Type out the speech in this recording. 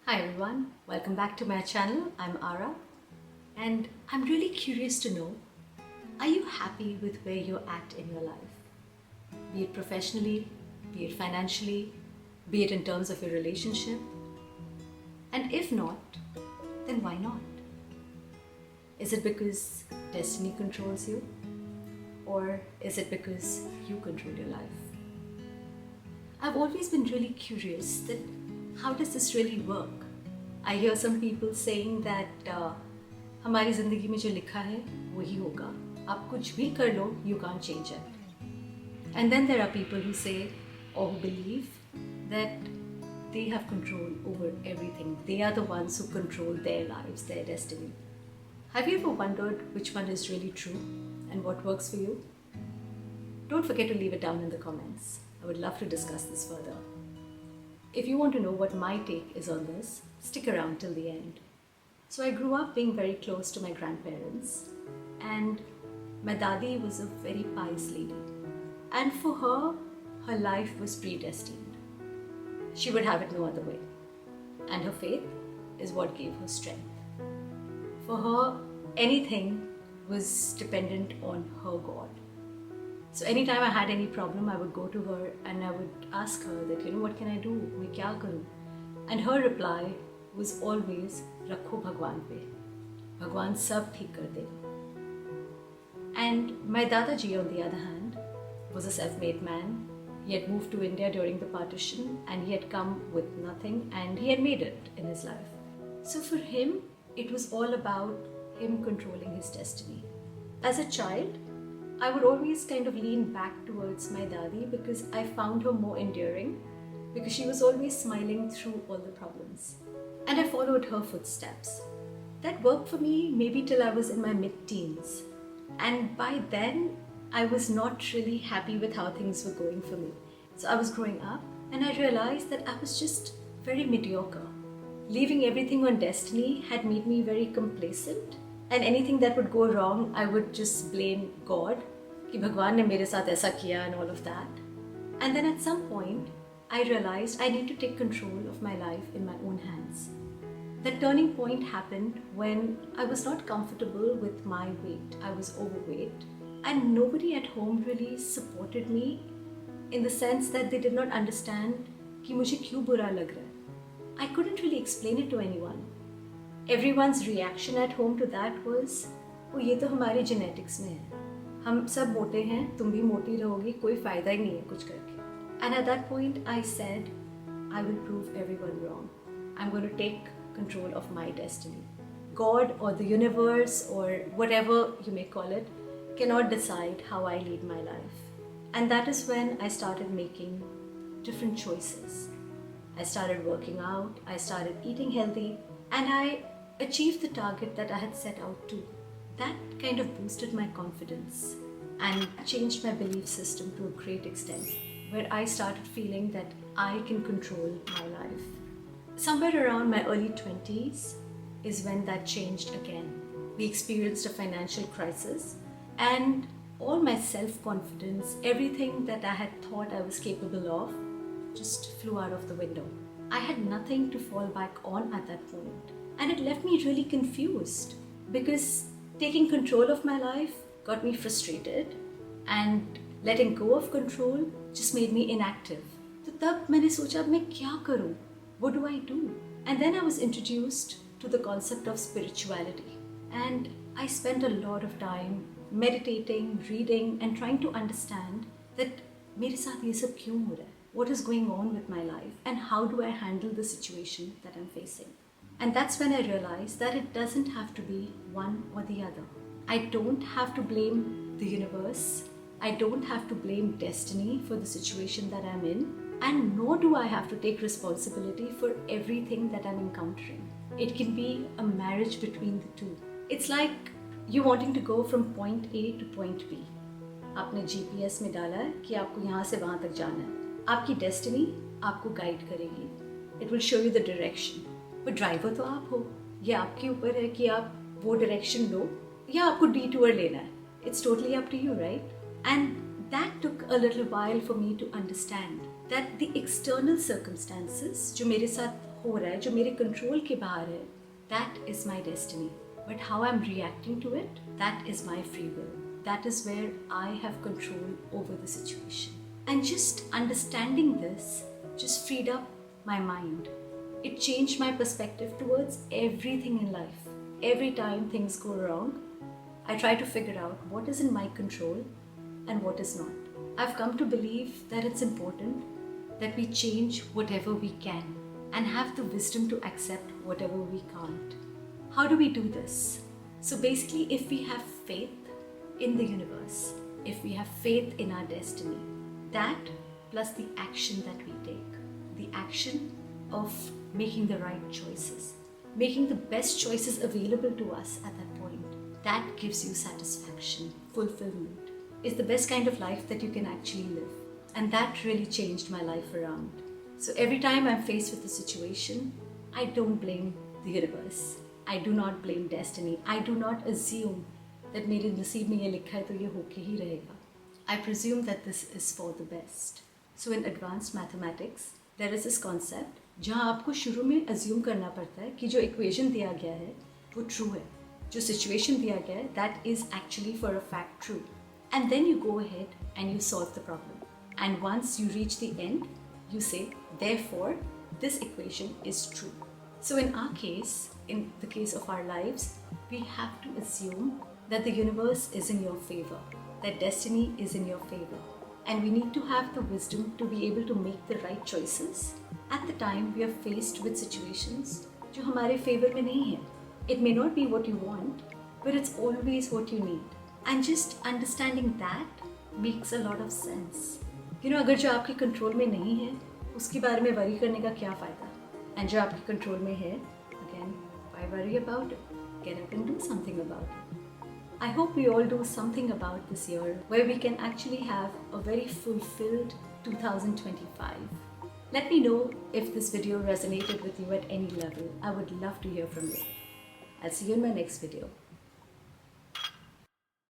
Hi everyone, welcome back to my channel. I'm Ara and I'm really curious to know, are you happy with where you're at in your life? Be it professionally, be it financially, be it in terms of your relationship. And if not, then why not? Is it because destiny controls you? Or is it because you control your life? I've always been really curious that how does this really work? I hear some people saying that हमारी ज़िंदगी में जो लिखा है वही होगा. आप कुछ भी कर लो, you can't change it. And then there are people who say or who believe that they have control over everything. They are the ones who control their lives, their destiny. Have you ever wondered which one is really true and what works for you? Don't forget to leave it down in the comments. I would love to discuss this further. If you want to know what my take is on this, stick around till the end. So I grew up being very close to my grandparents, and my dadi was a very pious lady. And for her, her life was predestined. She would have it no other way. And her faith is what gave her strength. For her, anything was dependent on her God. So anytime I had any problem, I would go to her and I would ask her that, what can I do? मैं क्या करूँ? And her reply was always, रखो भगवान पे. भगवान सब ठीक कर देगा. And my Dadaji, on the other hand, was a self-made man. He had moved to India during the partition and he had come with nothing and he had made it in his life. So for him, it was all about him controlling his destiny. As a child, I would always kind of lean back towards my dadi because I found her more endearing because she was always smiling through all the problems. And I followed her footsteps. That worked for me maybe till I was in my mid-teens. And by then, I was not really happy with how things were going for me. So I was growing up and I realized that I was just very mediocre. Leaving everything on destiny had made me very complacent. And anything that would go wrong, I would just blame God. कि भगवान ने मेरे साथ ऐसा किया and all of that. And then at some point, I realized I need to take control of my life in my own hands. The turning point happened when I was not comfortable with my weight. I was overweight and nobody at home really supported me in the sense that they did not understand कि मुझे क्यों बुरा लग रहा है. I couldn't really explain it to anyone. Everyone's reaction at home to that was, oh, ये तो हमारे genetics में है. हम सब मोटे हैं, तुम भी मोटी रहोगी, कोई फायदा ही नहीं है कुछ करके. And at that point, I said, I will prove everyone wrong. I'm going to take control of my destiny. God or the universe or whatever you may call it cannot decide how I lead my life. And that is when I started making different choices. I started working out, I started eating healthy, and I achieved the target that I had set out to. That kind of boosted my confidence and changed my belief system to a great extent, where I started feeling that I can control my life. Somewhere around my early 20s is when that changed again. We experienced a financial crisis and all my self-confidence, everything that I had thought I was capable of, just flew out of the window. I had nothing to fall back on at that point. And it left me really confused because taking control of my life got me frustrated and letting go of control just made me inactive. So तब मैंने सोचा अब मैं क्या करूं? What do I do? And then I was introduced to the concept of spirituality. And I spent a lot of time meditating, reading and trying to understand that मेरे साथ ये सब क्यों हो रहा है? What is going on with my life and how do I handle the situation that I'm facing? And that's when I realized that it doesn't have to be one or the other. I don't have to blame the universe. I don't have to blame destiny for the situation that I'm in. And nor do I have to take responsibility for everything that I'm encountering. It can be a marriage between the two. It's like you wanting to go from point A to point B. आपने GPS में डाला है कि आपको यहाँ से वहाँ तक जाना है. आपकी destiny आपको guide करेगी. It will show you the direction. But driver तो आप हो. ये आपके ऊपर है कि आप वो direction लो या आपको detour लेना है. It's totally up to you, right? And that took a little while for me to understand that the external circumstances जो मेरे साथ हो रहा है, जो मेरे कंट्रोल के बाहर है, that is my destiny. But how I'm reacting to it, that is my free will. That is where I have control over the situation. And just understanding this just freed up my mind. It changed my perspective towards everything in life. Every time things go wrong, I try to figure out what is in my control and what is not. I've come to believe that it's important that we change whatever we can and have the wisdom to accept whatever we can't. How do we do this? So basically, if we have faith in the universe, if we have faith in our destiny, that plus the action that we take, the action of making the right choices, making the best choices available to us at that point, that gives you satisfaction, fulfillment, is the best kind of life that you can actually live. And that really changed my life around. So every time I'm faced with a situation, I don't blame the universe. I do not blame destiny. I do not assume that मेरे नसीब में ये लिखा है तो ये होके ही रहेगा. I presume that this is for the best. So in advanced mathematics, there is this concept जहाँ आपको शुरू में assume करना पड़ता है कि जो equation दिया गया है वो true है. जो situation दिया गया है that is actually for a fact true. And then you go ahead and you solve the problem. And once you reach the end, you say, therefore, this equation is true. So in our case, in the case of our lives, we have to assume that the universe is in your favor, that destiny is in your favor. And we need to have the wisdom to be able to make the right choices at the time we are faced with situations जो हमारे favor में नहीं है. It may not be what you want, but it's always what you need. And just understanding that makes a lot of sense. अगर जो आपके control में नहीं है उसके बारे में वरी करने का क्या फ़ायदा. एंड जो आपके कंट्रोल में है, again, why worry about it? Get up and do something about it. I hope we all do something about this year where we can actually have a very fulfilled 2025. Let me know if this video resonated with you at any level. I would love to hear from you. I'll see you in my next video.